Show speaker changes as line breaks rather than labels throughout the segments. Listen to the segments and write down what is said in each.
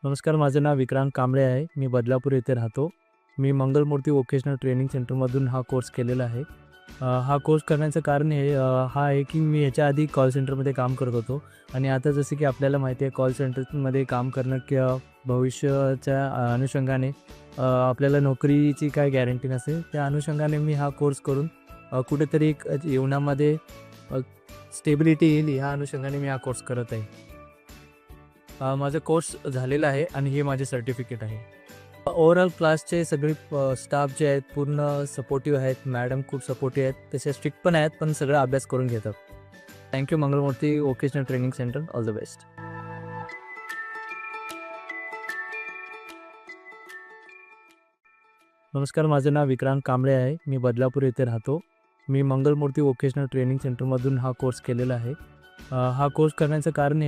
नमस्कार, माझं नाव विक्रांत कांबळे आहे. मी बदलापूर येथे राहतो. मी मंगलमूर्ती व्होकेशनल ट्रेनिंग सेंटरमधून हा कोर्स केलेला आहे. हा कोर्स करण्याचं कारण हा आहे की मी ह्याच्या आधी कॉल सेंटरमध्ये काम करत होतो आणि आता जसं की आपल्याला माहिती आहे कॉल सेंटरमध्ये काम करणं किंवा भविष्याच्या अनुषंगाने आपल्याला नोकरीची काय गॅरंटी नसते. त्या अनुषंगाने मी हा कोर्स करून कुठेतरी एक जीवनामध्ये स्टेबिलिटी येईल ह्या अनुषंगाने मी हा कोर्स करत आहे. माझा कोर्स झालेला आहे आणि हे माझे सर्टिफिकेट आहे. ओव्हरऑल क्लासचे सगळे स्टाफ जे आहेत पूर्ण सपोर्टिव्ह आहेत. मॅडम खूप सपोर्टिव्ह आहेत. तसे स्ट्रिक्ट पण आहेत, पण सगळा अभ्यास करून घेतात. Thank you Mangalmurti vocational training centre. All the best. नमस्कार, माझं नाव विक्रांत कांबळे आहे. मी बदलापूर येथे राहतो. मी मंगलमूर्ती व्होकेशनल ट्रेनिंग सेंटरमधून हा कोर्स केलेला आहे. हा कोर्स करण्याचं कारण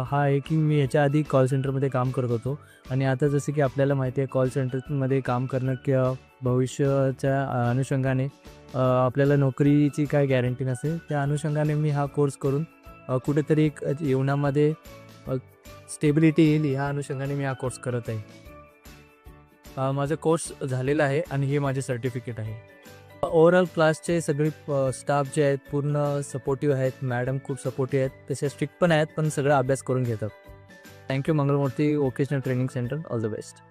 हा आहे की मी ह्याच्या आधी कॉल सेंटरमध्ये काम करत होतो आणि आता जसं की आपल्याला माहिती आहे कॉल सेंटरमध्ये काम करणं किंवा भविष्याच्या अनुषंगाने आपल्याला नोकरीची काय गॅरंटी नसते. त्या अनुषंगाने मी हा कोर्स करून कुठेतरी एक जीवनामध्ये स्टेबिलिटी येईल ह्या अनुषंगाने मी हा कोर्स करत आहे. माझा कोर्स झालेला आहे आणि हे माझे सर्टिफिकेट आहे. ओव्हरऑल क्लासचे सगळे स्टाफ जे आहेत पूर्ण सपोर्टिव्ह आहेत. मॅडम खूप सपोर्टिव्ह आहेत. तसे स्ट्रिक्ट पण आहेत, पण सगळा अभ्यास करून घेतात. Thank you Mangalmurti vocational training centre. All the best.